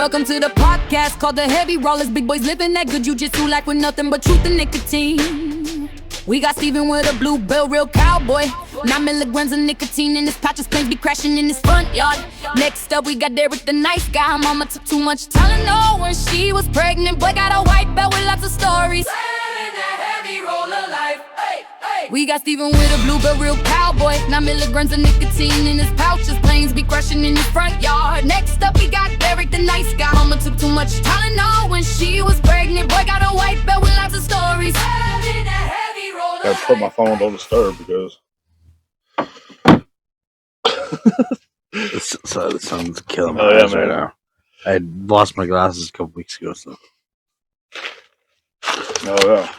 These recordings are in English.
Welcome to the podcast called The Heavy Rollers. Big boys living that good jujitsu like with nothing but truth and nicotine. We got Steven with a blue bell, real cowboy. 9 milligrams of nicotine in his pouches, planes be crashing in his front yard. Next up, we got Derek, the nice guy. Mama took too much Tylenol when she was pregnant. Boy got a white belt with lots of stories. Living that heavy roller life. Hey, hey. We got Steven with a blue bell, real cowboy. 9 milligrams of nicotine in his pouches, planes be crashing in his front yard. Next up, we got Derek, the nice guy. Mama took too much Tylenol when she was pregnant. Boy got a white belt with lots of stories. Living that heavy roller life. I put my phone on Don't Disturb because the sun's killing my yeah, eyes right now. I lost my glasses a couple weeks ago, so. yeah.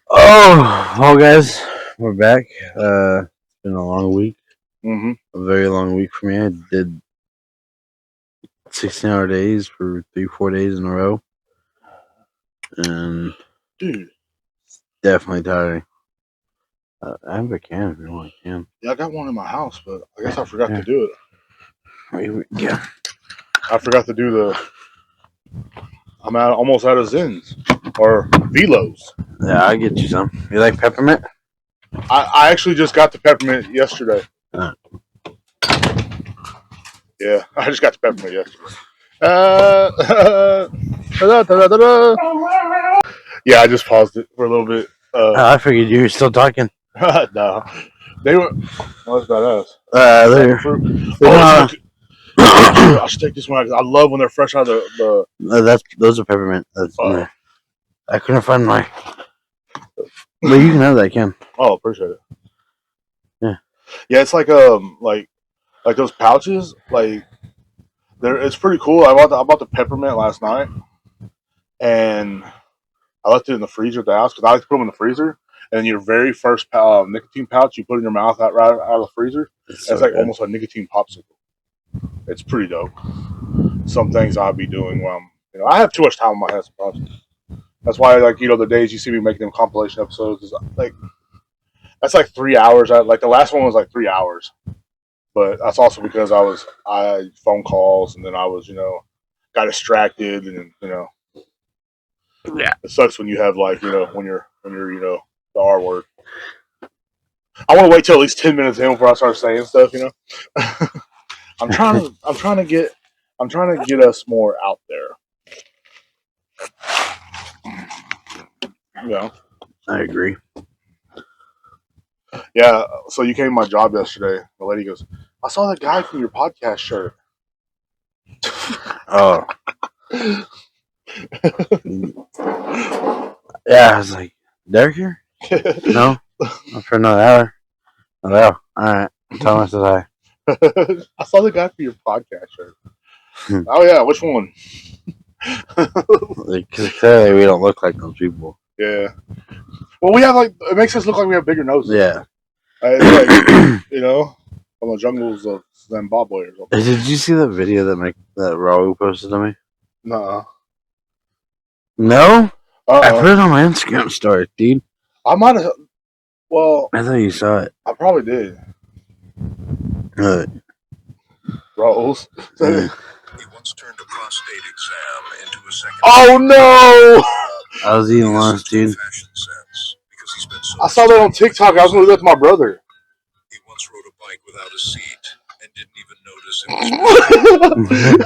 Oh, well, guys, we're back. It's been a long week. Mm-hmm. A very long week for me. I did 16-hour days for 3-4 days in a row, and Dude, definitely tiring. I have a can if you want a can. yeah, I got one in my house, but I guess I forgot to do it. Yeah. I forgot to do the. I'm almost out of Zins or Velos. Yeah, I'll get you some. You like peppermint? I actually just got the peppermint yesterday. Yeah, I just got the peppermint yesterday. Yeah, I just paused it for a little bit. I figured you were still talking. No, they were. Oh, that's badass. I should take this one. I love when they're fresh out of the. Those are peppermint. I couldn't find my. But you can have that can. Oh, appreciate it. Yeah. Yeah, it's like those pouches. It's pretty cool. I bought the peppermint last night, and I left it in the freezer at the house because I like to put them in the freezer. And your very first nicotine pouch you put in your mouth right out of the freezer. It's like good. Almost a nicotine popsicle. It's pretty dope. Some things I'll be doing when I have too much time on my hands. That's why, the days you see me making them compilation episodes is that's like 3 hours. The last one was like 3 hours, but that's also because I had phone calls and then I was got distracted and yeah, it sucks when you have when you're the R word. I want to wait till at least 10 minutes in before I start saying stuff. I'm trying to get us more out there. Yeah, I agree. Yeah, so you came to my job yesterday. The lady goes, "I saw that guy from your podcast shirt." Oh. Yeah, I was like, Derek here? No? For another hour. Oh, well, alright. Tell him I said hi. I saw the guy for your podcast shirt. Oh, yeah, which one? Because clearly we don't look like those people. Yeah. Well, we have it makes us look like we have bigger noses. Yeah. It's from the jungles of Zimbabwe or something. Did you see that video that Raul posted to me? Nuh-uh. No? I put it on my Instagram story, dude. I might have. Well, I thought you saw it. I probably did. Raul's. He once turned a prostate exam into a second. Oh no! I was eating lunch, dude. I saw that on TikTok. I was going to do that to my brother. He once rode a bike without a seat and didn't even notice it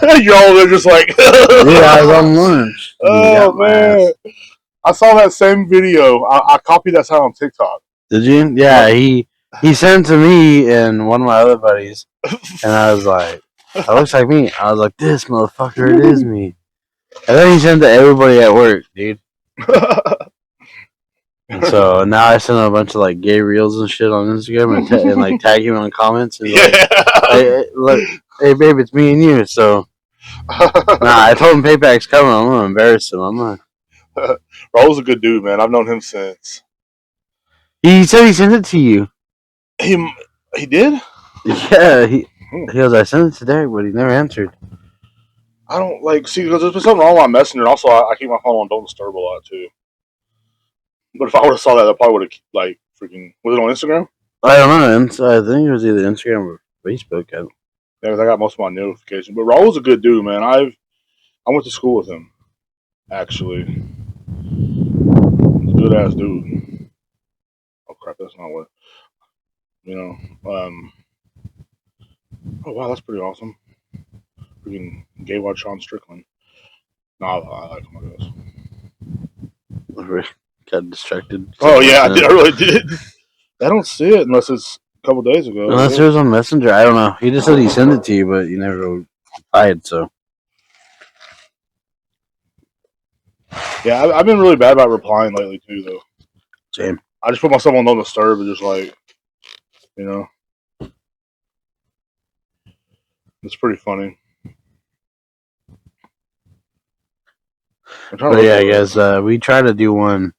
was. Y'all, they're just like. Yeah, I was on lunch. Oh man! I saw that same video. I copied that sound on TikTok. Did you? Yeah, he sent it to me and one of my other buddies, and I was like, "That looks like me." I was like, "This motherfucker, it is me." And then he sent it to everybody at work, dude. And so now I send a bunch of gay reels and shit on Instagram and tag him on comments. And hey babe, it's me and you. So I told him Payback's coming. I'm gonna embarrass him. I'm gonna. Raul's a good dude, man. I've known him since. He said he sent it to you. He did? Yeah. He goes, I sent it to Derek, but he never answered. I don't see because there's been something wrong with my messenger. And also, I keep my phone on Don't Disturb a lot too. But if I would have saw that, I probably would have freaking. Was it on Instagram? I don't know. I think it was either Instagram or Facebook. Yeah, because I got most of my notifications. But Raul's a good dude, man. I went to school with him. Actually, good ass dude. Oh crap, that's not what. You know. Oh wow, that's pretty awesome. Freaking gay watch Sean Strickland. No, I like him, I guess. Got distracted. Oh yeah, I really did. I don't see it unless it's a couple days ago. Unless it was on Messenger, I don't know. He just said he sent it to you, but you never replied. So yeah, I've been really bad about replying lately too, though. same. I just put myself on no disturb and just like, you know, it's pretty funny. But yeah, guys, we try to do one.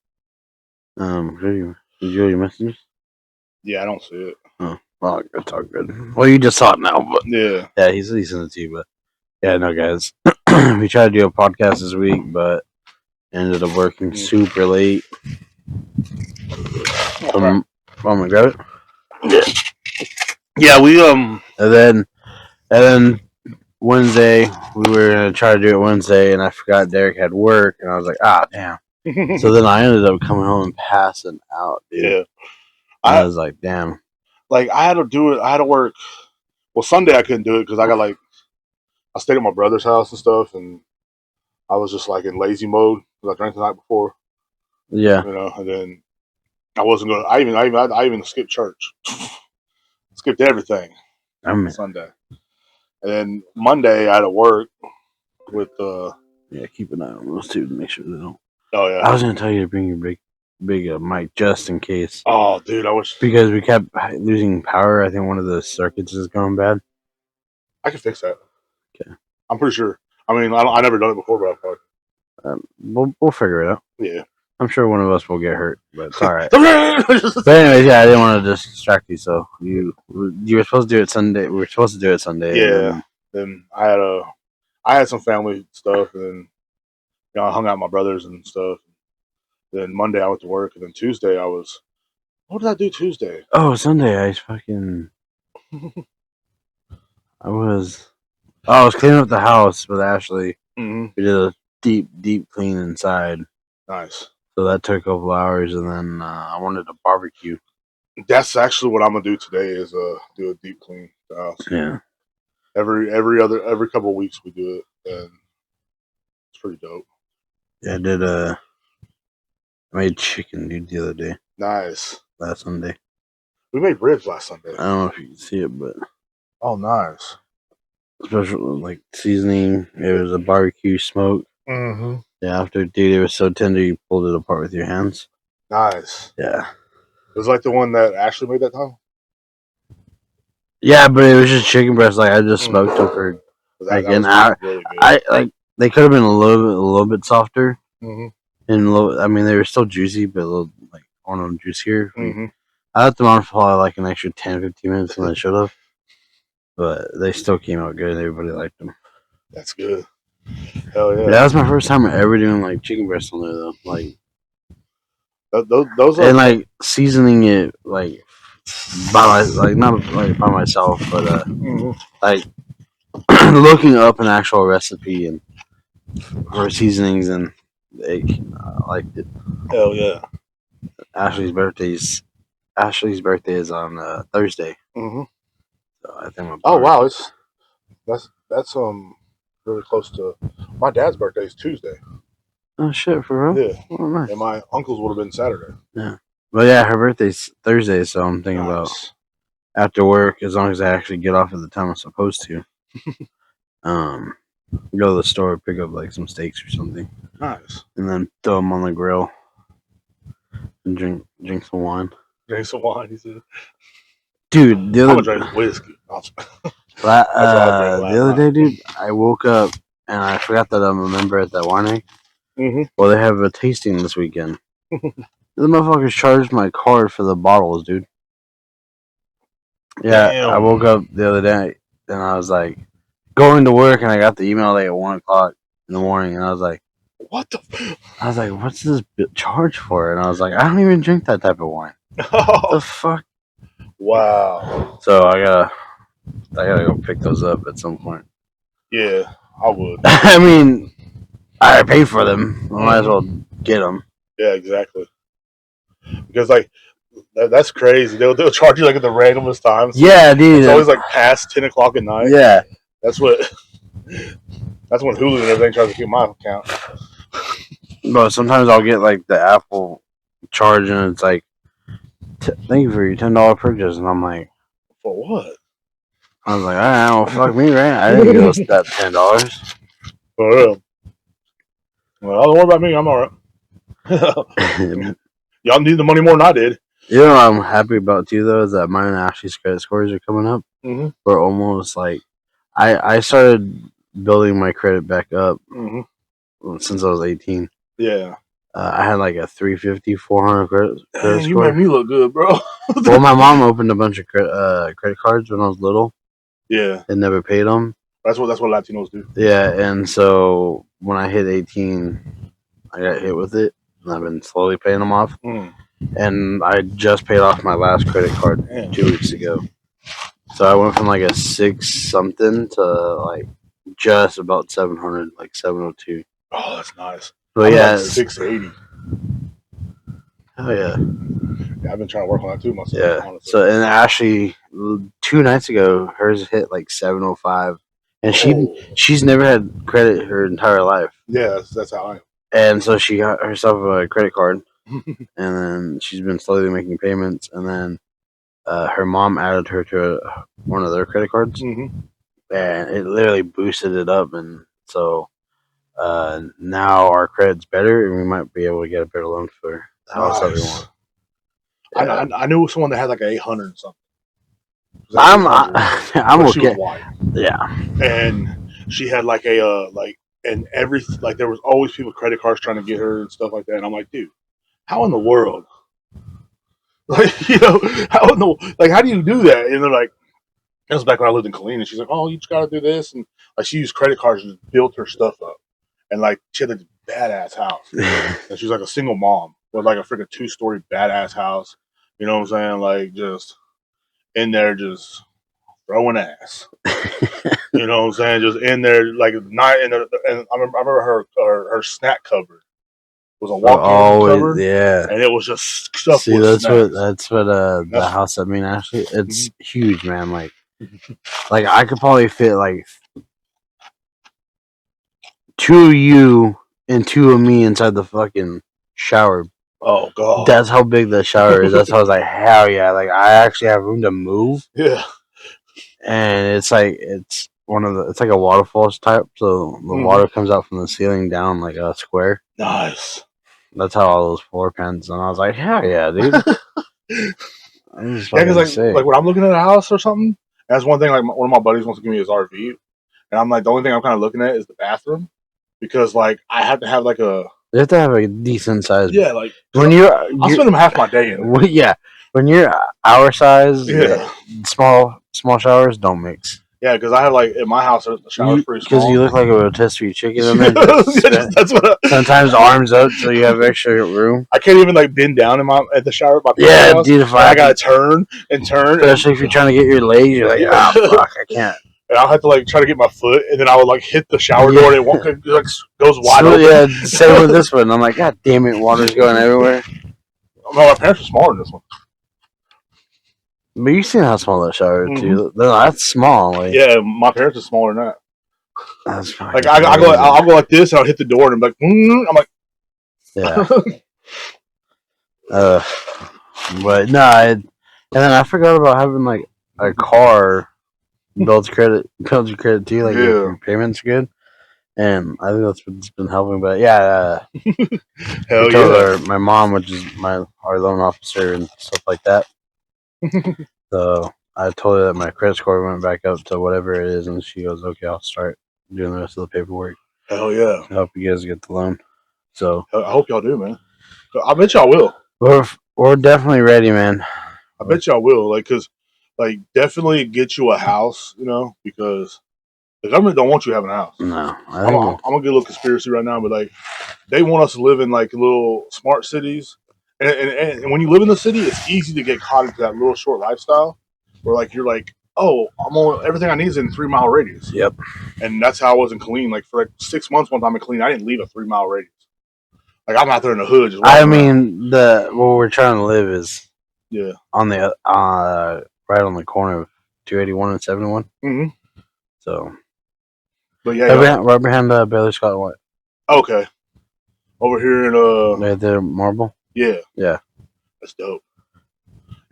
Did you your messages? Yeah, I don't see it. Oh, well, it's all good. Well, you just saw it now, but Yeah, he said he sent it to you. But yeah, no, guys, we tried to do a podcast this week, but ended up working super late. I'm gonna grab it. Yeah, we And then Wednesday we were gonna try to do it Wednesday, and I forgot Derek had work, and I was like, damn. So then I ended up coming home and passing out, dude. Yeah, I was like, damn. Like I had to do it. I had to work. Well, Sunday I couldn't do it because I got I stayed at my brother's house and stuff, and I was just like in lazy mode because I drank the night before. Yeah, You know, and then I wasn't going. I even skipped church, skipped everything Sunday, and then Monday I had to work with. Yeah, keep an eye on those two to make sure they don't. Oh yeah, I was gonna tell you to bring your big mic just in case. Oh, dude, I wish because we kept losing power. I think one of the circuits is going bad. I can fix that. Okay, I'm pretty sure. I mean, I never done it before, but I probably. We'll figure it out. Yeah, I'm sure one of us will get hurt, but it's all right. But anyways, yeah, I didn't want to distract you. So you were supposed to do it Sunday. We were supposed to do it Sunday. Yeah. Then I had some family stuff, and then I hung out with my brothers and stuff. Then Monday I went to work, and then Tuesday what did I do Tuesday? Oh, Sunday I was cleaning up the house with Ashley. Mm-hmm. We did a deep clean inside. Nice. So that took a couple hours, and then I wanted to barbecue. That's actually what I'm gonna do today is do a deep clean the house. Yeah. Every couple of weeks we do it, and it's pretty dope. Yeah, I did I made chicken, dude, the other day. Nice. Last Sunday. We made ribs last Sunday. I don't know if you can see it, but oh, nice. Special like seasoning. It was a barbecue smoke. Mm-hmm. Yeah, after dude, it was so tender you pulled it apart with your hands. Nice. Yeah. It was like the one that Ashley made that time. Yeah, but it was just chicken breast. Like I just smoked them for like an hour. Really I like they could have been a little bit softer. Mm-hmm. And I mean, they were still juicy, but a little like on them juicier. Mm-hmm. I left them on for probably like an extra 10-15 minutes than I should have, but they still came out good. Everybody liked them. That's good. Hell yeah! That was my first time ever doing like chicken breast on there though. Like those are, and like seasoning it like not like by myself, but like looking up an actual recipe and for seasonings, and I liked it. Hell yeah! Ashley's birthday is on Thursday. Mm-hmm. So I think. Oh wow! That's really close to my dad's birthday is Tuesday. Oh shit, for real? Yeah. Oh, nice. And my uncle's would have been Saturday. Yeah. But yeah, her birthday's Thursday, so I'm thinking about after work, as long as I actually get off at the time I'm supposed to. Go to the store, pick up like some steaks or something. Nice. And then throw them on the grill and drink some wine. Drink some wine, he said. Dude, the I'm other gonna drink whiskey. the other day, dude, I woke up and I forgot that I'm a member at that winery. Mm-hmm. Well, they have a tasting this weekend. The motherfuckers charged my card for the bottles, dude. Yeah, Damn. I woke up the other day and I was like going to work, and I got the email like at 1:00 in the morning, and I was like, "What the?" I was like, "What's this charge for?" And I was like, "I don't even drink that type of wine." What the fuck? Wow. So I gotta go pick those up at some point. Yeah, I would. I mean, I paid for them. I might as well get them. Yeah, exactly. Because like that's crazy. They'll charge you like at the randomest times. Yeah, dude. It's always like past 10 o'clock at night. Yeah. That's when Hulu and everything tries to keep my account. But sometimes I'll get like the Apple charge and it's like, thank you for your $10 purchase, and I'm like, for what? I was like, all right, well, fuck me, right? I didn't get that $10. For real. Well, don't worry about me. I'm all right. Y'all need the money more than I did. You know what I'm happy about too, though, is that mine and Ashley's credit scores are coming up. Mm-hmm. We're almost like, I started building my credit back up since I was 18. Yeah. I had like a 350, 400 credit Dang, you score. made me look good, bro. Well, my mom opened a bunch of credit cards when I was little. Yeah. And never paid them. That's what Latinos do. Yeah, and so when I hit 18, I got hit with it, and I've been slowly paying them off. And I just paid off my last credit card 2 weeks ago. So I went from like a 6-something to like just about 700, like 702. Oh, that's nice. But yeah, like 680. Oh yeah. Yeah, I've been trying to work on that too myself. Yeah. Honestly. So and Ashley 2 nights ago, hers hit like 705, and she's never had credit her entire life. Yeah, that's how I am. And so she got herself a credit card, and then she's been slowly making payments, and then her mom added her to one of their credit cards, and it literally boosted it up, and so now our credit's better, and we might be able to get a better loan for the house that we want. Yeah. I knew someone that had like 800 something. I'm okay. She was white. Yeah. And she had like a and there was always people with credit cards trying to get her and stuff like that. And I'm like, dude, how in the world? Like, how do you do that? And they're like, that was back when I lived in Killeen, and she's like, oh, you just gotta do this, and like she used credit cards and just built her stuff up, and like she had a badass house, and she's like a single mom with like a freaking 2-story badass house. You know what I'm saying? Like just in there, just throwing ass. You know what I'm saying? Just in there, like night. And I remember her snack cupboard was a walk-in cupboard. Yeah, and it was just stuff. See, that's what the house that me and Ashley. It's huge, man. Like I could probably fit like 2 of you and 2 of me inside the fucking shower. Oh god, that's how big the shower is. That's how I was like, hell yeah! Like I actually have room to move. Yeah, and it's like it's like a waterfalls type, so the water comes out from the ceiling down like a square. Nice. That's how all those floor pans. And I was like, hell yeah, dude. Yeah, because like when I'm looking at a house or something, that's one thing. Like one of my buddies wants to give me his RV, and I'm like, the only thing I'm kind of looking at is the bathroom, because like I have to have like a. You have to have a decent size. Yeah, like when I'm spending half my day in it. Yeah, when you're our size, small showers don't mix. Yeah, because I have like in my house the shower's pretty small. Because you look like a rotisserie chicken in there. That's what. Sometimes arms up so you have extra room. I can't even like bend down at the shower. Yeah, dude. I gotta turn, especially if you're trying to get your legs. You're like, fuck, I can't. And I'll have to like try to get my foot, and then I would like hit the shower door, and it like goes wide open. Yeah, same with this one. I'm like, God damn it, water's going everywhere. No, my parents are smaller than this one. But you've seen how small that shower is, too. That's small. Like, yeah, my parents are smaller than that. That's like I'll go like this, and I'll hit the door, and I'm like, I'm like, yeah. But no, and then I forgot about having like a car. Builds your credit too. Like your payments are good, and I think that's what's been helping. But yeah, hell yeah. My mom, which is our loan officer and stuff like that. So I told her that my credit score went back up to whatever it is, and she goes, "Okay, I'll start doing the rest of the paperwork." Hell yeah! To help you guys get the loan. So I hope y'all do, man. I bet y'all will. We're definitely ready, man. I bet y'all will, like definitely get you a house, because the government don't want you having a house. No, I'm gonna get a little conspiracy right now, but like they want us to live in like little smart cities, and when you live in the city, it's easy to get caught into that little short lifestyle, where like you're like oh, everything I need is in 3 mile radius. Yep. And that's how I wasn't clean. Like for like 6 months, one time I cleaned, I didn't leave a 3 mile radius. Like I'm out there in the hood. Just I walking around. mean, where we're trying to live is Yeah. on the right on the corner of 281 and 71. Mm-hmm. So, But yeah, right behind Bailey Scott and White. Okay. Over here in Right there, Marble. Yeah. Yeah. That's dope.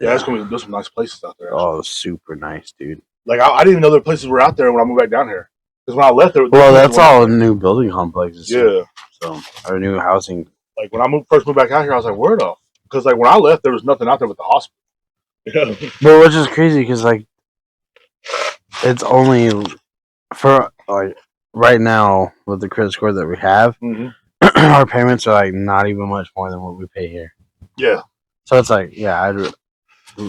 Yeah, there's some nice places out there. Oh, super nice, dude. Like I didn't even know there places were out there when I moved back down here. Because when I left there, well, that's all new building complexes. Yeah. So our new housing. Like when I first moved back out here, I was like, where the? Because like when I left, there was nothing out there but the hospital. Yeah. But which is crazy because like it's only for like right now with the credit score that we have, our payments are like not even much more than what we pay here. Yeah. So it's like, yeah,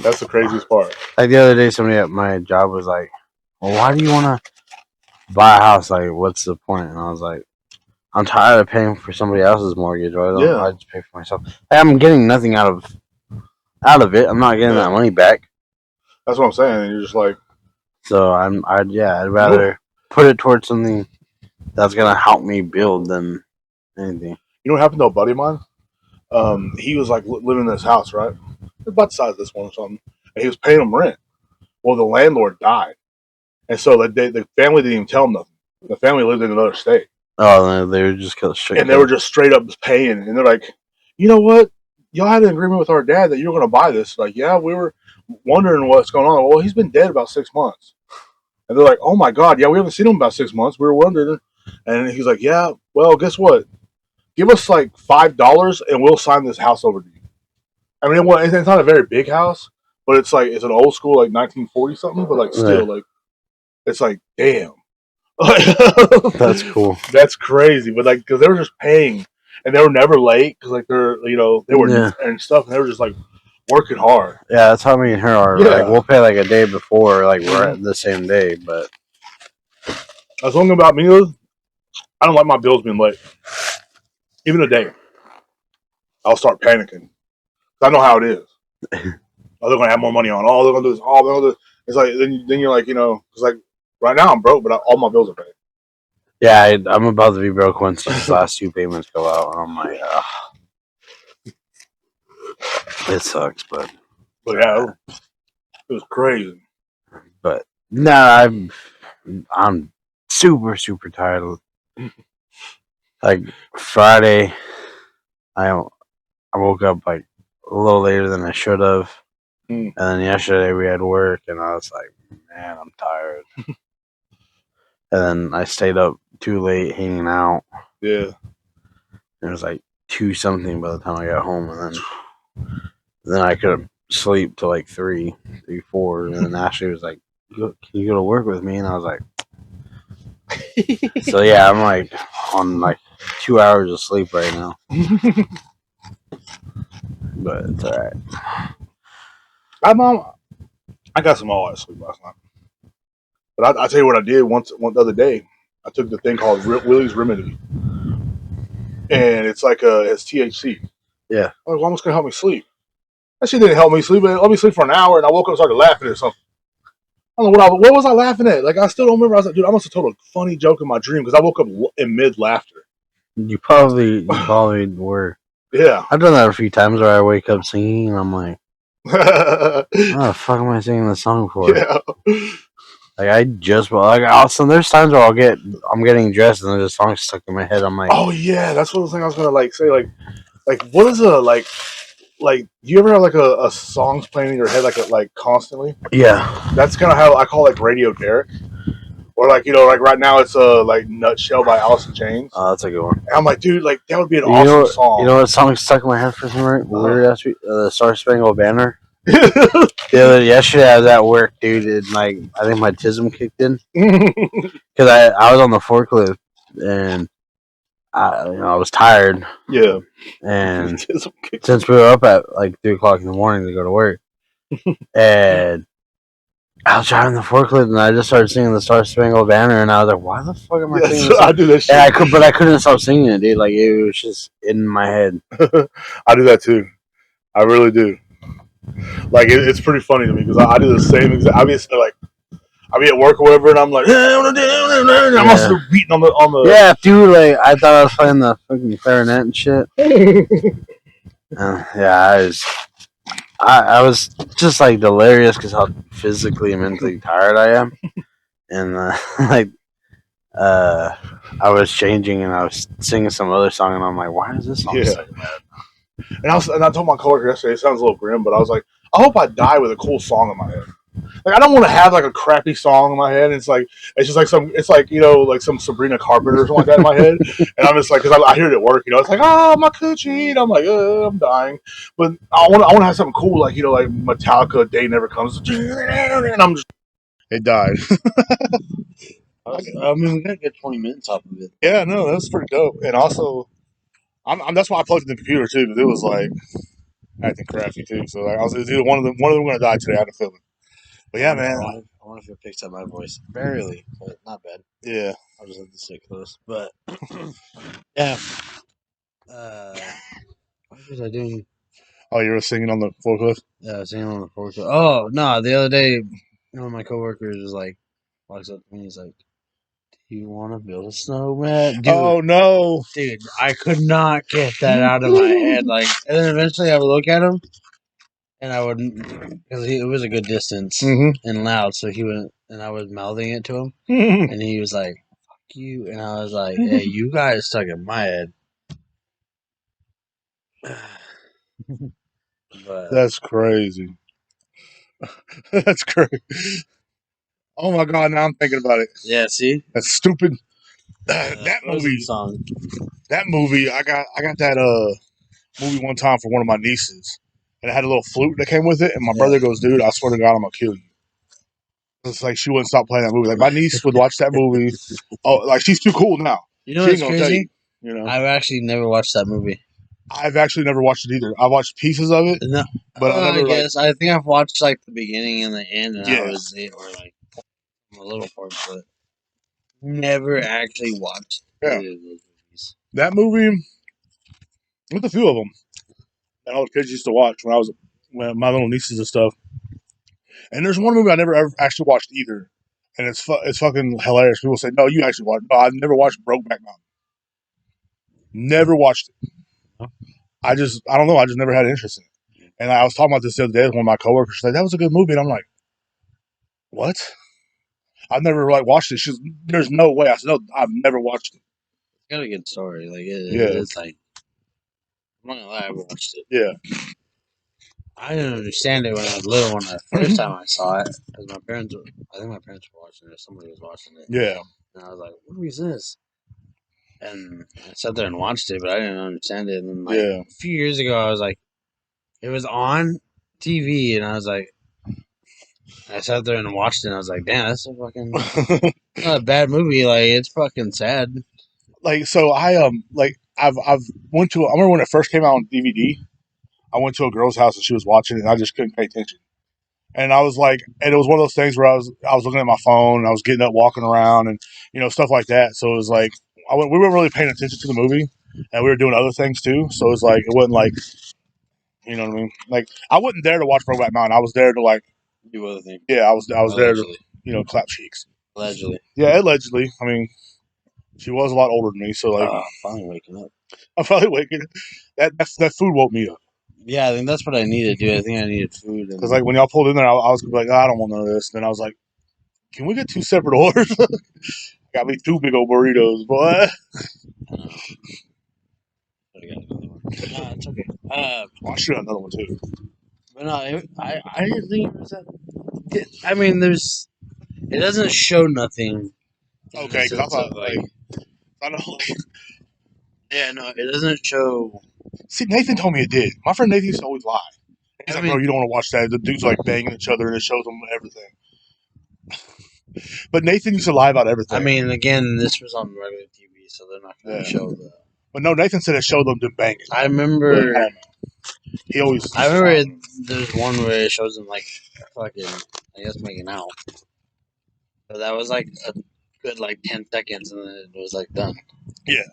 that's the craziest part. Like the other day, somebody at my job was like, "Well, why do you want to buy a house? Like, what's the point?" And I was like, "I'm tired of paying for somebody else's mortgage. Right? I just pay for myself. Like, I'm getting nothing out of it. I'm not getting that money back. That's what I'm saying. And you're just like, so I'd rather put it towards something that's gonna help me build than anything." You know what happened to a buddy of mine? He was like living in this house, right? About the size of this one or something. And he was paying him rent. Well, the landlord died. And so the family didn't even tell him nothing. The family lived in another state. Oh, they were just straight. And they were just straight up paying. And they're like, you know what? Y'all had an agreement with our dad that you were going to buy this. Like, yeah, we were wondering what's going on. Well, he's been dead about 6 months. And they're like, oh my God, yeah, we haven't seen him about 6 months. We were wondering. And he's like, yeah, well, guess what? Give us like $5 and we'll sign this house over to you. I mean, it's not a very big house, but it's like it's an old school like 1940 something, but like still like it's like damn. That's cool. That's crazy, but like because they were just paying and they were never late because like they were and stuff and they were just like working hard. Yeah, that's how me and her are. Yeah. Like we'll pay like a day before, like we're at the same day, but that's one thing about me is I don't like my bills being late. Even a day, I'll start panicking. I know how it is. Oh, they're gonna have more money on. Oh, they're gonna do this. Oh, they're gonna do. It's like then you're like because like right now I'm broke, but all my bills are paid. Yeah, I'm about to be broke once these last 2 payments go out, and I'm like, it sucks, but yeah, it was crazy. But nah, I'm super tired. Like Friday, I woke up like a little later than I should have, and then yesterday we had work, and I was like, man, I'm tired. And then I stayed up too late hanging out. Yeah, it was like 2 something by the time I got home, and then I couldn't sleep till like 3, 4, and then Ashley was like, "Can you go to work with me?" And I was like, so yeah, I'm like on like 2 hours of sleep right now. But it's alright. I got some all out sleep last night. But I tell you what I did one the other day. I took the thing called Willie's Remedy. And it's like it's THC. Yeah. I'm like, well, it's gonna help me sleep. That shit didn't help me sleep. It let me sleep for an hour, and I woke up and started laughing at something. I don't know what was I laughing at? Like I still don't remember. I was like, dude, I must have told a funny joke in my dream because I woke up in mid laughter. You probably were. Yeah. I've done that a few times where I wake up singing and I'm like, what the fuck am I singing this song for? Yeah. Like there's times where I'm getting dressed and there's a song stuck in my head. I'm like, oh yeah, that's what the thing I was gonna like say. Like what is like do you ever have like a songs playing in your head like constantly? Yeah. That's kind of how I call like Radio Derek. Or like like right now it's like Nutshell by Alice in Chains. Oh, that's a good one. And I'm like, dude, like that would be an awesome song. You know what song stuck in my head for some reason? The Star Spangled Banner. Yesterday I was at work, dude, and like I think my tism kicked in because I was on the forklift and I was tired. Yeah. And since we were up at like 3 o'clock in the morning to go to work, and I was driving the forklift and I just started singing the Star Spangled Banner, and I was like, "Why the fuck am I singing this?" I do that shit. And I couldn't stop singing it, dude. Like it was just in my head. I do that too. I really do. Like it's pretty funny to me because I do the same exact. Obviously, like I'll be at work or whatever, and I'm like, I'm also beating on the. Yeah, dude. Like I thought I was playing the fucking clarinet and shit. Yeah, I was just like delirious because how physically and mentally tired I am, and like I was changing and I was singing some other song, and I'm like, why is this song so bad? And I told my coworker yesterday, it sounds a little grim, but I was like, I hope I die with a cool song in my head. Like I don't want to have like a crappy song in my head. It's just like like some Sabrina Carpenter or something like that in my head, and I'm just like because I hear it at work. It's like my coochie. And I'm like I'm dying, but I want to have something cool like like Metallica, Day Never Comes, and I'm just it died. I mean, we got good 20 minutes off of it. Yeah, no, that's pretty dope. And also, that's why I plugged in the computer too because it was like acting crafty too. So like, it was either one of them gonna die today. I had a feeling. But yeah, man. I wonder if it picks up my voice. Barely, but not bad. Yeah. I'll just have to sit close. But yeah. What was I doing? Oh, you were singing on the forklift? Yeah, I was singing on the forklift. Oh no, the other day, one of my coworkers was like, walks up to me, he's like, "Do you want to build a snowman?" Dude, oh no, dude, I could not get that out of my head. Like, and then eventually I would look at him, and I wouldn't, because it was a good distance and loud. So he went, and I was mouthing it to him, and he was like, "Fuck you," and I was like, "Hey, you guys stuck in my head." But that's crazy. That's crazy. Oh my god! Now I'm thinking about it. yeah, see, that's stupid. That movie song. That movie, I got that movie one time for one of my nieces, and it had a little flute that came with it. And my brother goes, "Dude, I swear to God, I'm gonna kill you." It's like she wouldn't stop playing that movie. Like my niece would watch that movie. Oh, like she's too cool now. You know what's crazy? You, I've actually never watched that movie. I've actually never watched it either. I watched pieces of it. No, but I never. I think I've watched like the beginning and the end, and that was it, or like a little part, but never actually watched any of those movies. That movie, with a few of them, that all the kids used to watch when my little nieces and stuff. And there's one movie I never ever actually watched either, and it's fucking hilarious. People say, "No, you actually watched." No, I've never watched Brokeback Mountain. Never watched it. I don't know. I just never had an interest in it. And I was talking about this the other day with one of my coworkers. She's like, "That was a good movie," and I'm like, "What?" I've never like watched it. She's, "There's no way." I said, "No, I've never watched it." It's got a good story. Like it's like I'm not gonna lie, I watched it. Yeah. I didn't understand it when I was little. When the first time I saw it, because I think my parents were watching it. Somebody was watching it. Yeah. And I was like, "What is this?" And I sat there and watched it, but I didn't understand it. And then a few years ago, I was like, it was on TV, and I was like, I sat there and watched it, and I was like, damn, that's a fucking not a bad movie. Like, it's fucking sad. Like, so I I've went to. I remember when it first came out on DVD. I went to a girl's house and she was watching it, and I just couldn't pay attention. And I was like, and it was one of those things where I was looking at my phone, and I was getting up, walking around, and stuff like that. So it was like we weren't really paying attention to the movie, and we were doing other things too. So it was like it wasn't like, you know what I mean? Like I wasn't there to watch Brokeback Mountain. I was there to like do other things. Yeah, I was there to clap cheeks. Allegedly. Yeah, allegedly. I mean, she was a lot older than me, so like finally waking up. I'm finally waking up. That food woke me up. Yeah, I think that's what I needed to do. I think I needed food. Because like when y'all pulled in there, I was gonna be like, I don't want none of this. And then I was like, can we get 2 separate orders? Got me 2 big old burritos, boy. It's okay. I should have another one too. But no, I didn't think it was that. I mean, it doesn't show nothing. Okay, because I thought I know. Yeah, no, it doesn't show. See, Nathan told me it did. My friend Nathan used to always lie. He's like, bro, you don't want to watch that. The dudes like banging each other and it shows them everything. But Nathan used to lie about everything. I mean, again, this was on regular TV, so they're not going to show that. But no, Nathan said it showed them to banging. I remember. He always. I remember there's one where it shows them like fucking, I guess, making out. But that was like a good 10 seconds, and then it was like done. Yeah.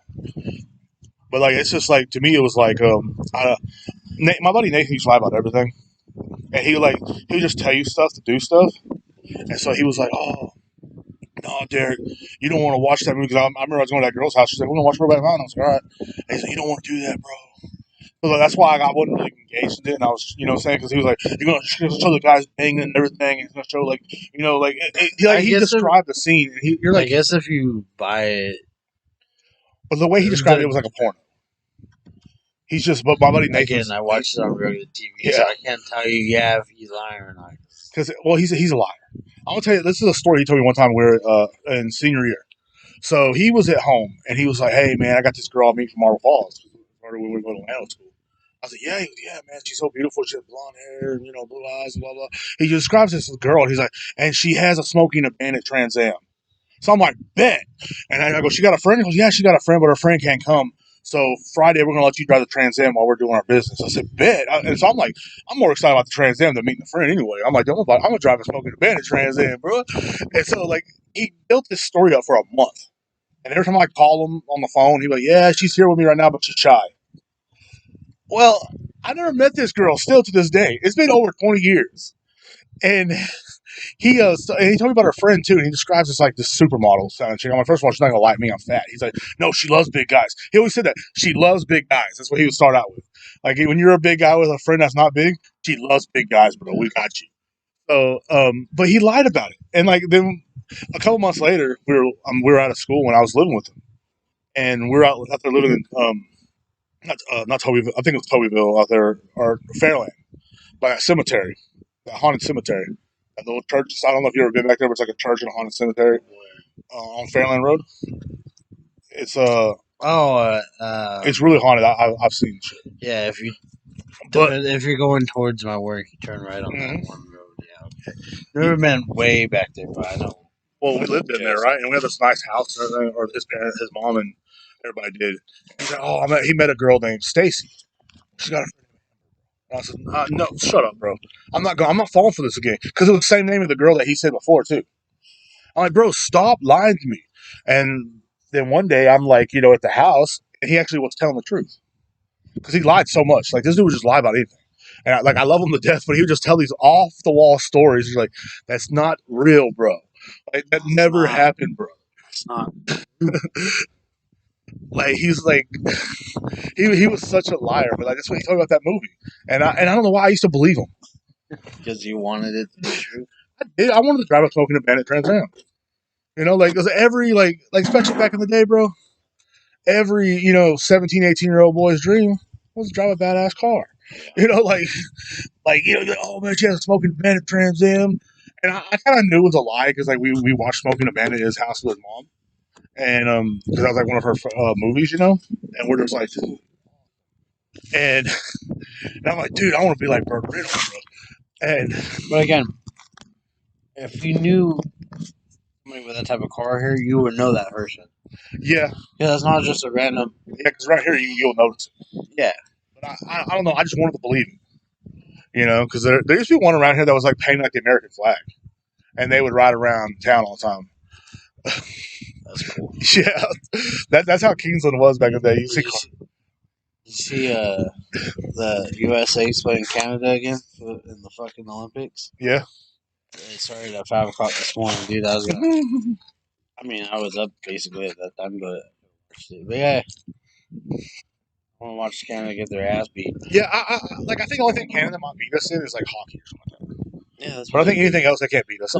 But like it's just like to me it was like my buddy Nathan used to lie about everything, and he would just tell you stuff to do stuff, And so he was like, "Oh, no, Derek, you don't want to watch that movie." Because I remember I was going to that girl's house. She's like, "We're going to watch Brokeback Mountain." I was like, "All right." And he's like, "You don't want to do that, bro." So like, that's why I wasn't really engaged in it. And I was, saying, because he was like, "You're going to show the guys banging and everything. He's going to show, like, he described the scene. And you're I like, guess if you buy it, but the way he described it was like a porno. He's just, but my buddy Nathan. again, I watched it on regular TV, Yeah. so I can't tell you, if he's lying or not. Because, well, he's a liar. I'm going to tell you, this is a story he told me one time we were in senior year. So he was at home, and he was like, "Hey, man, I got this girl I meet from Marble Falls. When we were going to Atlanta school." I was like, "Yeah, yeah, man, she's so beautiful. She has blonde hair, and, blue eyes, and blah, blah." He describes this girl, and he's like, "And she has a Smoking a Bandit Trans Am." So I'm like, "Bet." And I go, "She got a friend?" He goes, "Yeah, she got a friend, but her friend can't come. So Friday, we're going to let you drive the Trans Am while we're doing our business." I said, "Bet." And so I'm like, I'm more excited about the Trans Am than meeting the friend anyway. I'm like, I'm going to drive a Smoking a Bandit Trans Am, bro. And so, like, he built this story up for a month. And every time I call him on the phone, he's like, "Yeah, she's here with me right now, but she's shy." Well, I never met this girl still to this day. It's been over 20 years. And he and he told me about her friend too, and he describes this like this supermodel sounding chick. I'm like, first of all, she's not gonna like me, I'm fat. He's like, "No, she loves big guys." He always said that. She loves big guys. That's what he would start out with. Like, when you're a big guy with a friend that's not big, she loves big guys, bro. We got you. So, but he lied about it. And like then a couple months later, we were out of school when I was living with him. And we're out there living in not Tobyville. I think it was Tobyville out there, or Fairland, by a cemetery, a haunted cemetery. That little church. I don't know if you've ever been back there, but it's like a church and a haunted cemetery on Fairland Road. It's it's really haunted. I've seen shit. Yeah, But if you're going towards my work, you turn right on that one road. Yeah, okay. Never been way back there, but I know. Well, we lived in there, right? And we had this nice house and everything, or his parents, his mom, and everybody did. He's like, "Oh, he met a girl named Stacy. She got a." I said, "No, shut up, bro. I'm not falling for this again." Because it was the same name of the girl that he said before too. I'm like, "Bro, stop lying to me." And then one day I'm like, at the house, and he actually was telling the truth because he lied so much. Like, this dude would just lie about anything. And I love him to death, but he would just tell these off the wall stories. He's like, "That's not real, bro. Like, that never happened, bro. It's not." Like, he's like, he was such a liar, but like, that's what he told me about that movie. And I don't know why I used to believe him. Because you wanted it to be true. I wanted to drive a Smoking a Bandit Trans Am. Like, because every, like, especially back in the day, bro, every, 17, 18-year-old boy's dream was to drive a badass car. You're like, "Oh, man, she has a Smoking a Bandit Trans Am." And I kind of knew it was a lie because, like, we watched Smoking a Bandit at his house with his mom. And, because that was, like, one of her movies, and we're just like, and I'm like, "Dude, I want to be like Burt Reynolds, bro." But again, if you knew somebody with that type of car here, you would know that person. Yeah. Yeah, that's not just a random. Yeah, because right here you'll notice it. Yeah. But I don't know. I just wanted to believe it. Because there used to be one around here that was like painted like the American flag, and they would ride around town all the time. That's cool. Yeah, that's how Kingsland was back in the day. You see the USA playing Canada again in the fucking Olympics? Yeah. It started at 5 o'clock this morning, dude. I was up basically at that time, but yeah, I want to watch Canada get their ass beat. Yeah, I think the only thing Canada might beat us in is like hockey or something like that. Yeah, that's but I think anything else they can't beat us.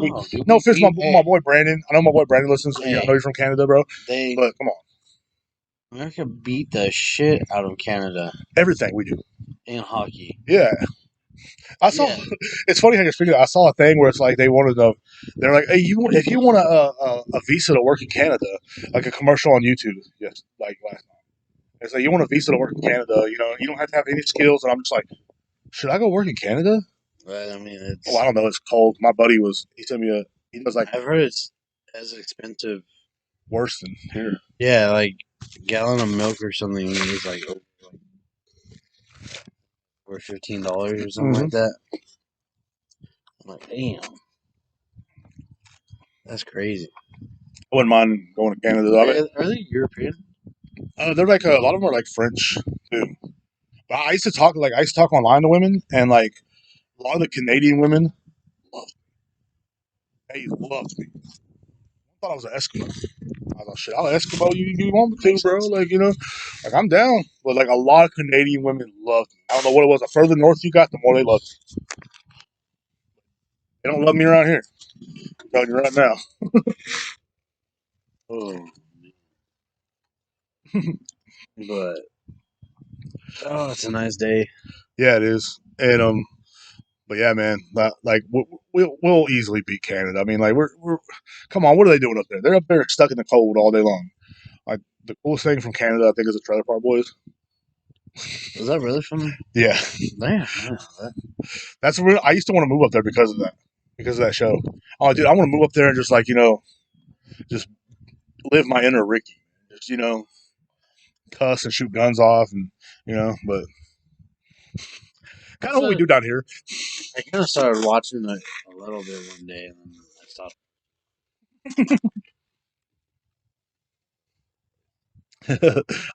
No, offense, my boy Brandon. I know my boy Brandon listens. Hey, I know you're from Canada, bro. But come on, America beat the shit out of Canada. Everything we do in hockey. Yeah. I saw. Yeah. It's funny how you're speaking. I saw a thing where it's like they wanted to. They're like, "Hey, if you want a visa to work in Canada, like a commercial on YouTube, yes, like last night. It's like, you want a visa to work in Canada, you don't have to have any skills." And I'm just like, should I go work in Canada? Right. I mean, it's. Well, I don't know. It's cold. My buddy he sent me he was like. I've heard it's as expensive. Worse than here. Yeah, like a gallon of milk or something is like over $15 or something like that. I'm like, damn, that's crazy. I wouldn't mind going to Canada though. Are they European? They're like a lot of them are like French too. But I used to talk online to women, and like a lot of the Canadian women love me. They loved me. I thought I was an Eskimo. I was like, shit, I'll Eskimo you want me to, bro. Like, like I'm down. But like a lot of Canadian women loved me. I don't know what it was. The further north you got, the more they loved me. They don't love me around here. I'm telling you right now. Oh, but it's a nice day. Yeah, it is. And but yeah, man, like we'll easily beat Canada. I mean, like we're come on, what are they doing up there? They're up there stuck in the cold all day long. Like the coolest thing from Canada, I think, is the Trailer Park Boys. Was that really from? Yeah, Damn. that's real. I used to want to move up there because of that show. Oh, dude, I want to move up there and just like just live my inner Ricky. Just cuss and shoot guns off, and but kind of what we do down here. I kind of started watching it a little bit one day, and then I stopped.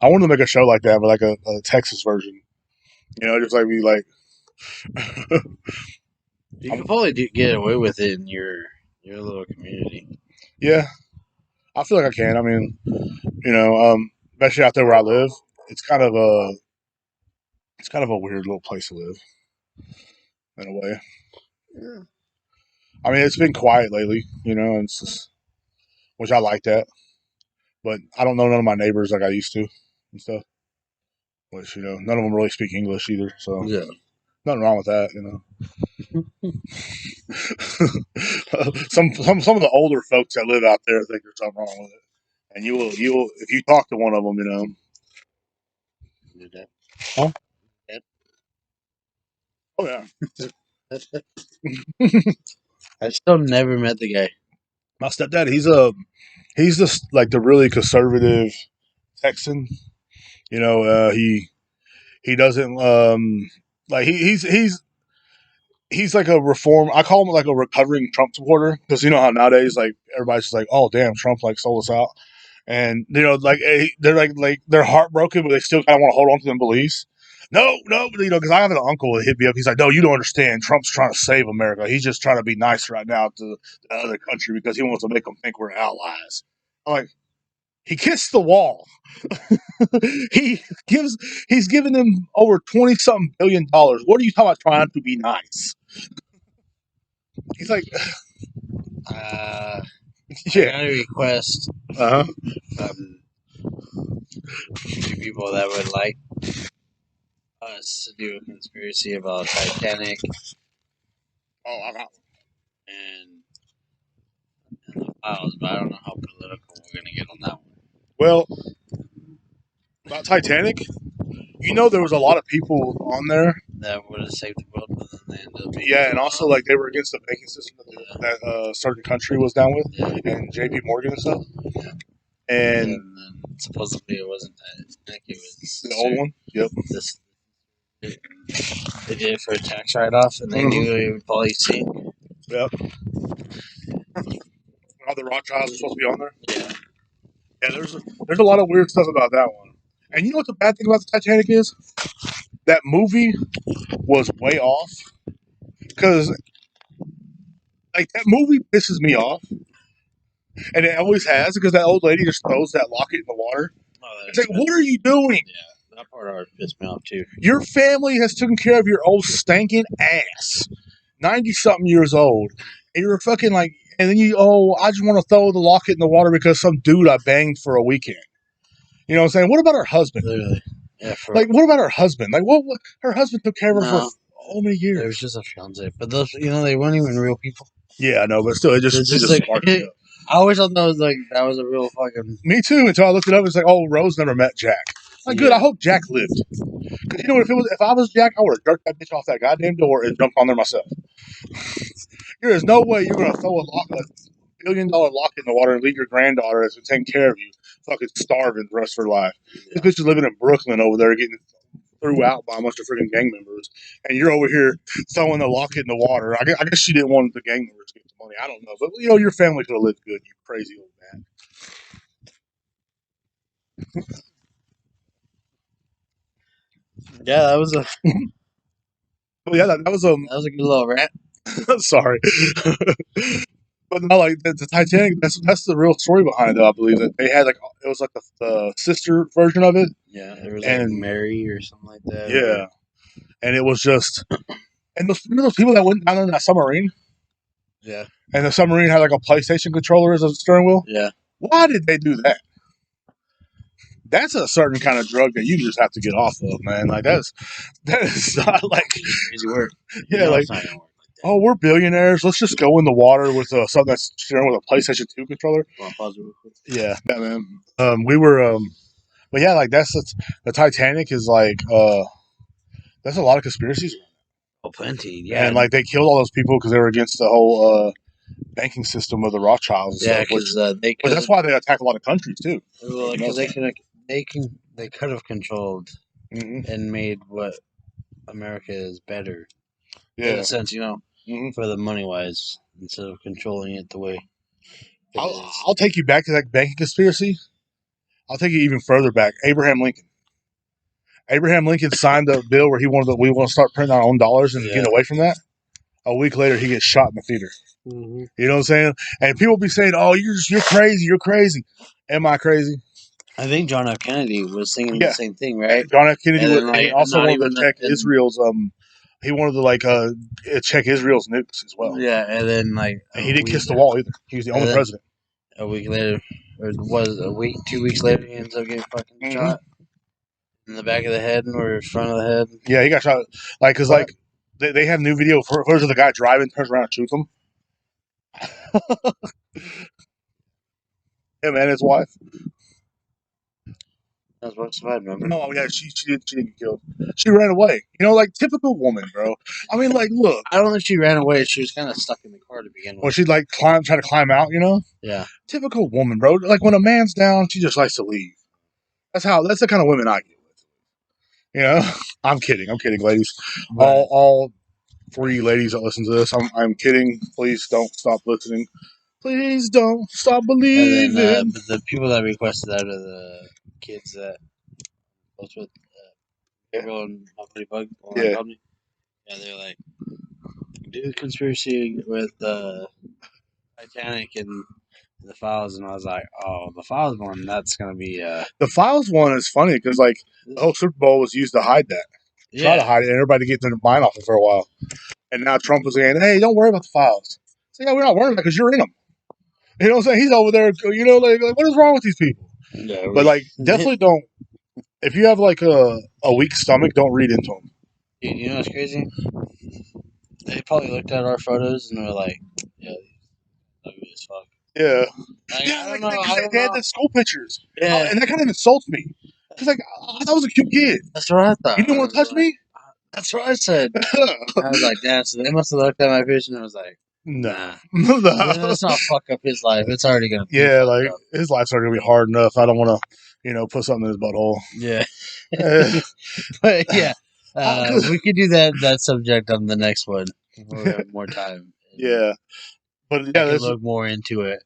I wanted to make a show like that, but like a Texas version. Just like we like. You could probably get away with it in your little community. Yeah, I feel like I can. I mean, especially out there where I live, it's kind of a weird little place to live in a way. Yeah. I mean, it's been quiet lately, and it's just, which I like that. But I don't know none of my neighbors like I used to and stuff. Which none of them really speak English either, so Yeah. nothing wrong with that. Some of the older folks that live out there think there's something wrong with it, and you will if you talk to one of them, Did that. Huh? Yeah. Oh yeah. I still never met the guy. My stepdad, he's just like the really conservative Texan. He doesn't like he's like a reform. I call him like a recovering Trump supporter because you know how nowadays like everybody's just like, oh damn, Trump like sold us out, and like they're like they're heartbroken, but they still kind of want to hold on to them beliefs. No, because I have an uncle that hit me up. He's like, no, you don't understand. Trump's trying to save America. He's just trying to be nice right now to the other country because he wants to make them think we're allies. I'm like, he kissed the wall. he he's given them over 20 something $billion. What are you talking about trying to be nice? He's like, I yeah, got a request uh huh. from two people that would like us to do a conspiracy about Titanic Oh, I got and the files, but I don't know how political we're gonna get on that one. well about Titanic. There was a lot of people on there. That would have saved the world, but then they ended up being Yeah, and also like they were against the banking system that certain country was down with, yeah. and J.P. Morgan and stuff. And And then supposedly it wasn't Titanic, it was the old one. Yep. This they did it for a tax write-off, and they knew it would probably sink. Yep. All the Rothschilds are supposed to be on there. Yeah. Yeah, there's a lot of weird stuff about that one. And you know what the bad thing about the Titanic is? That movie was way off because like that movie pisses me off, and it always has because that old lady just throws that locket in the water. Oh, It's like, what are you doing? Yeah, that part always pissed me off too. Your family has taken care of your old stinking ass, 90 something years old, and you're fucking like, and then I just want to throw the locket in the water because some dude I banged for a weekend. You know what I'm saying? What about her husband? Literally. Yeah, Like, what about her husband? Like, what her husband took care of her for so many years. It was just a fiance, but those, they weren't even real people. Yeah, I know, but still, it just like, sparked me up. I always thought that was a real fucking. Me too. Until I looked it up, it's like, oh, Rose never met Jack. Like, good. I hope Jack lived. Because you know what? If I was Jack, I would have jerked that bitch off that goddamn door and jumped on there myself. There is no way you're gonna throw a $1 billion locket in the water and leave your granddaughter that's been taking care of you fucking starving the rest of her life. Yeah. This bitch is living in Brooklyn over there getting threw out by a bunch of freaking gang members, and you're over here throwing the locket in the water. I guess she didn't want the gang members to get the money. I don't know, but your family could have lived good. You crazy old man. Yeah, that was a. Oh yeah, that was that was a good little rant. Sorry. But no, like the Titanic. That's the real story behind it. I believe that they had like it was like the sister version of it. Yeah, it was like And Mary or something like that. yeah, and it was just and those people that went down in that submarine. Yeah. And the submarine had like a PlayStation controller as a steering wheel. Yeah. Why did they do that? That's a certain kind of drug that you just have to get off of, man. Like that is not like Crazy work. yeah, like oh, we're billionaires. Let's just go in the water with something that's steering with a PlayStation 2 controller. Pause real quick. Yeah, man. We were but yeah, like that's the Titanic is like that's a lot of conspiracies. Oh, plenty. Yeah, and like they killed all those people because they were against the whole banking system of the Rothschilds. And yeah, stuff, because but that's why they attack a lot of countries too. Well, because they could have controlled and made what America is better. Yeah, in a sense, for the money wise, instead of controlling it the way. I'll take you back to that banking conspiracy. I'll take you even further back. Abraham Lincoln. Abraham Lincoln signed a bill where we want to start printing our own dollars and get away from that. A week later, he gets shot in the theater. Mm-hmm. You know what I'm saying? And people be saying, "Oh, you're crazy. You're crazy." Am I crazy? I think John F. Kennedy was singing the same thing, right? John F. Kennedy and also wanted to check Israel's. He wanted to check Israel's nukes as well. Yeah, and then and he didn't kiss the wall either. He was the only president. A week later, or it was a week, 2 weeks later, he ends up getting fucking shot in the back of the head or front of the head. Yeah, he got shot. Because they have new video footage of the guy driving, turns around and shoots him. Him and his wife. That's what survived, remember? No, yeah, she didn't get killed. She ran away. Typical woman, bro. I mean, look. I don't think she ran away. She was kind of stuck in the car to begin with. Well, she'd try to climb out, Yeah. Typical woman, bro. Like when a man's down, she just likes to leave. That's the kind of women I get with. I'm kidding, ladies. Right. All 3 ladies that listen to this, I'm kidding. Please don't stop listening. Please don't stop believing. And then, the people that requested out of the kids that was with Gabriel and my buddy Bug, yeah, they're like, do the conspiracy with Titanic and the Files, and I was like, oh, the Files one, that's gonna be the Files one is funny because the whole Super Bowl was used to hide that. Try to hide it, and everybody get their mind off it for a while. And now Trump was saying, "Hey, don't worry about the Files." So yeah, we're not worried about it because you're in them. You know what I'm saying? He's over there, like what is wrong with these people? Yeah, but definitely don't. If you have a weak stomach, don't read into them. Dude, you know what's crazy? They probably looked at our photos and were like, "Yeah, ugly as fuck." Yeah, they had the school pictures. Yeah, and that kind of insults me. It's like I was a cute kid. That's what I thought. You didn't want to touch me. That's what I said. I was like, damn. So they must have looked at my picture and I was like, nah. Let's not fuck up his life. It's already gonna be his life's already gonna be hard enough. I don't want to, put something in his butthole. Yeah. But yeah, we could do that subject on the next one. We'll have more time. Yeah, but yeah, let's look more into it.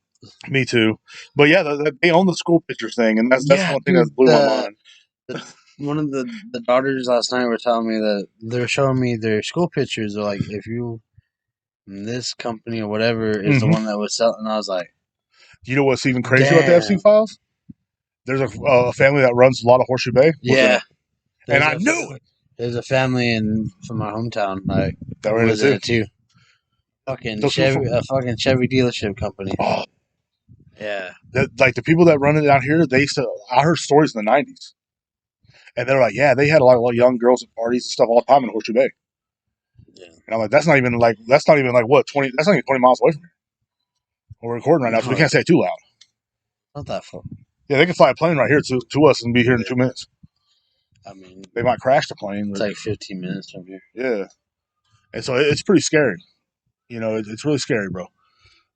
Me too. But yeah, they own the school pictures thing, and that's one thing that blew my mind. One of the daughters last night were telling me that they're showing me their school pictures. They're like, if you, this company or whatever is the one that was selling, and I was like, you know what's even crazy about the FC Files? There's a family that runs a lot of Horseshoe Bay. Yeah. And I knew it. There's a family from my hometown that were in it too. Fucking Chevy, a fucking Chevy dealership company. Oh. Yeah. The people that run it out here, I heard stories in the 90s. And they're like, yeah, they had a lot of young girls at parties and stuff all the time in Horseshoe Bay. Yeah. And I'm like, that's not even what, 20, that's not even 20 miles away from here. We're recording right now, so we can't say it too loud. Not that far. Yeah, they can fly a plane right here to us and be here in 2 minutes. I mean, they might crash the plane. It's like 15 minutes from here. Yeah. And so it's pretty scary. It's really scary, bro.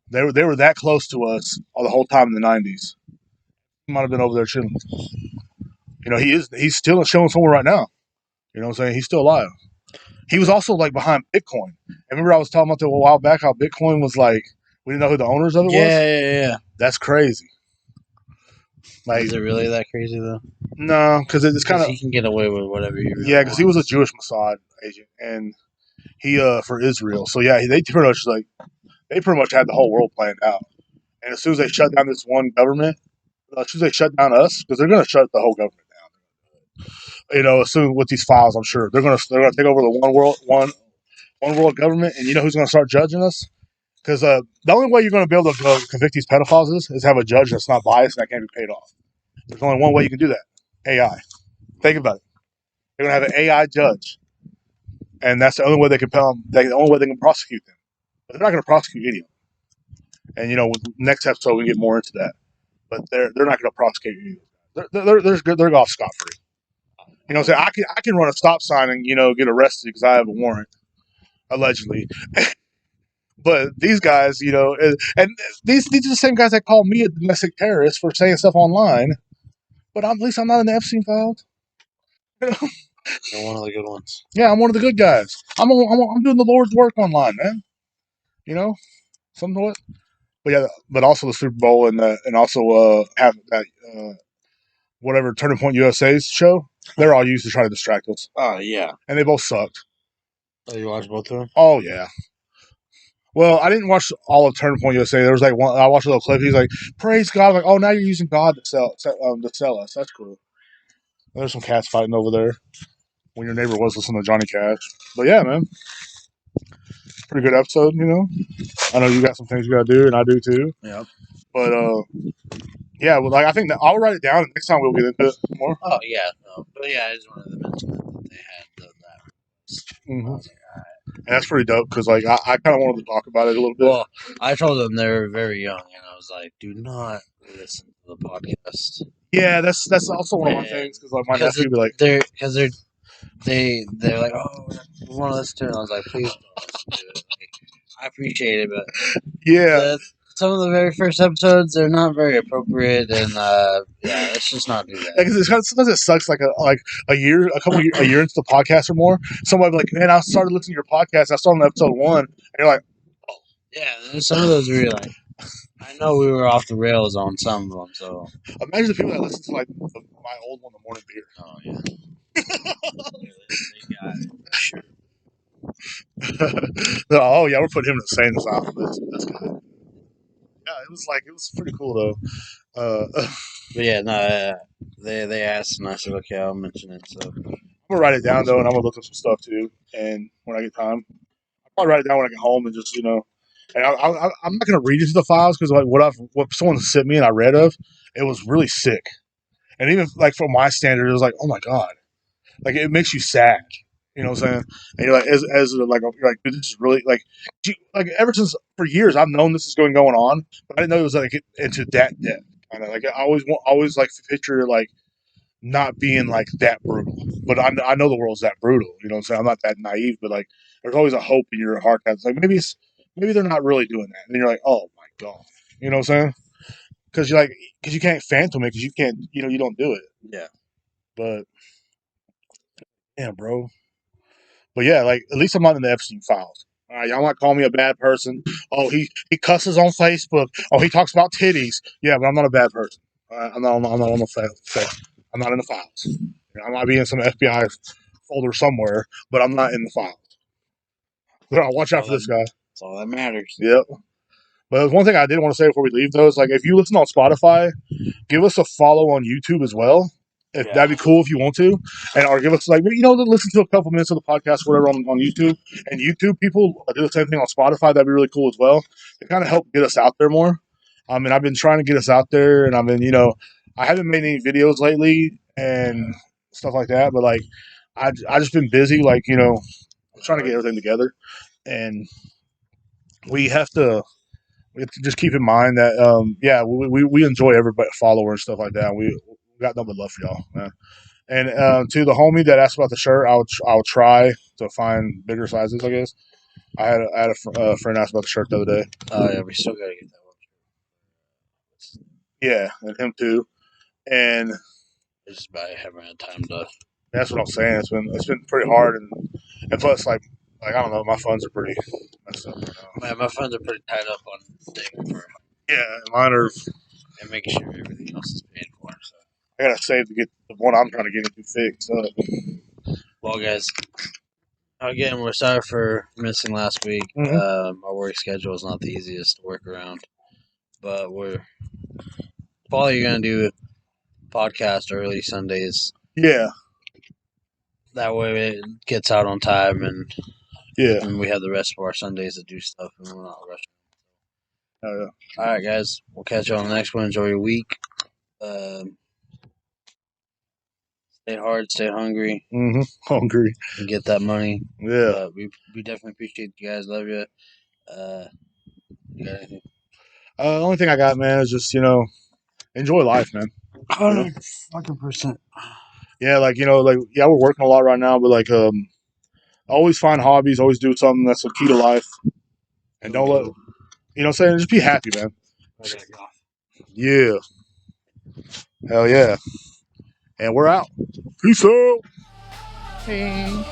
They were that close to us all the whole time in the 90s. He might have been over there chilling. He's still chilling somewhere right now. You know what I'm saying? He's still alive. He was also behind Bitcoin. And remember I was talking about that a while back how Bitcoin was we didn't know who the owners of it was? Yeah. That's crazy. Is it really that crazy though? No, because it's kind of he can get away with whatever he really because he was a Jewish Mossad agent and he for Israel. So yeah, they pretty much they pretty much had the whole world planned out. And as soon as they shut down this one government, as soon as they shut down us, because they're going to shut the whole government down. As soon with these files, I'm sure they're gonna take over the one world government, and you know who's going to start judging us? Because the only way you're going to be able to go convict these pedophiles is have a judge that's not biased and that can't be paid off. There's only one way you can do that: AI. Think about it. They're going to have an AI judge, and that's the only way they can the only way they can prosecute them. But they're not going to prosecute any of them. And with next episode we can get more into that. But they're not going to prosecute any of them. They're off scot free. Say I can run a stop sign and get arrested because I have a warrant, allegedly. But these guys, and these are the same guys that call me a domestic terrorist for saying stuff online. But at least I'm not in the Epstein files. You're one of the good ones. Yeah, I'm one of the good guys. I'm doing the Lord's work online, man. Somewhat. But yeah, but also the Super Bowl and also have that whatever Turning Point USA's show. They're all used to try to distract us. Oh yeah, and they both sucked. Oh, you watched both of them? Oh yeah. Well, I didn't watch all of Turning Point USA. There was like one. I watched a little clip. He's like, "Praise God!" I'm like, oh, now you're using God to sell us. That's cool. There's some cats fighting over there. When your neighbor was listening to Johnny Cash. But yeah, man, pretty good episode. I know you got some things you got to do, and I do too. Yeah. But yeah, well, like I think that I'll write it down. And next time we'll get into it more. Oh yeah, no, but yeah, I just wanted to mention that they had done that. Mm-hmm. I was like, all right. And that's pretty dope because like I kind of wanted to talk about it a little bit. Well, I told them they were very young, and I was like, do not listen to the podcast. Yeah, that's also one of my things because like my nephew would be like, they're like, oh, we want to listen to it. And I was like, please don't listen to it. Like, I appreciate it, but yeah. Some of the very first episodes are not very appropriate, and yeah, let's just not do that. Because sometimes it sucks. Like a year into the podcast or more, somebody be like, "Man, I started listening to your podcast. I started on episode 1," and you're like, "Oh, yeah." There's some of those where you're like, I know we were off the rails on some of them. So imagine the people that listen to like my old one, The Morning Beer. Oh yeah, they got it. Sure. Oh yeah, we're putting him in the same asylum. That's good. Yeah, it was pretty cool though. But yeah, no, they asked, and I said, okay, I'll mention it. So I'm gonna write it down though, and I'm gonna look up some stuff too. And when I get time, I'll probably write it down when I get home and just And I'm not gonna read into the files because like what someone sent me and I read of, it was really sick. And even like from my standard, it was like, oh my god, like it makes you sad. You know what I'm saying? And you're like, as like you're like, dude, this is really like ever since for years I've known this is going on, but I didn't know it was like into that depth. Kind of like I always like to picture like not being like that brutal, but I know the world's that brutal. You know what I'm saying? I'm not that naive, but like there's always a hope in your heart that's like maybe they're not really doing that. And then you're like, oh my god, you know what I'm saying? Because you can't phantom it because you can't you don't do it. Yeah. But yeah, bro. But yeah, like at least I'm not in the Epstein files. All right, y'all might call me a bad person. Oh, he cusses on Facebook. Oh, he talks about titties. Yeah, but I'm not a bad person. I'm not on the file. I'm not in the files. I might be in some FBI folder somewhere, but I'm not in the files. Watch out for this guy. That's all that matters. Yep. But one thing I did want to say before we leave, though, is like if you listen on Spotify, give us a follow on YouTube as well. That'd be cool if you want to, or give us listen to a couple minutes of the podcast, whatever, on YouTube. And YouTube people do the same thing on Spotify. That'd be really cool as well. It kind of help get us out there more. I mean, I've been trying to get us out there, and I've been, I haven't made any videos lately and stuff like that. But like, I just been busy, like I'm trying to get everything together, and we have to just keep in mind that we enjoy everybody follower and stuff like that. We got nothing but love for y'all, man. And to the homie that asked about the shirt, I'll try to find bigger sizes. I guess I had a friend ask about the shirt the other day. Oh yeah, we still gotta get that one. Yeah, and him too. And it's just about having had time to. That's what I'm saying. It's been pretty hard, and plus like I don't know, my funds are pretty messed up right now. Man, my funds are pretty tied up on things for. Yeah, mine are. And making sure everything else is paid for. So. I gotta save to get the one I'm trying to get into fixed up. Well, guys, Again, we're sorry for missing last week. Mhm. Our work schedule is not the easiest to work around, but we're probably gonna do podcast early Sundays. Yeah. That way it gets out on time, and Yeah. we have the rest of our Sundays to do stuff, and we're not rushing. Oh, yeah. All right, guys. We'll catch you on the next one. Enjoy your week. Stay hard, stay hungry, Hungry. and get that money. Yeah. But we definitely appreciate you guys. Love you. You got anything? The only thing I got, man, is just enjoy life, man. 100% Yeah, like we're working a lot right now, but always find hobbies, always do something that's the key to life, and don't let what I'm saying, just be happy, man. Yeah, hell yeah, and we're out. Peace out. Hey.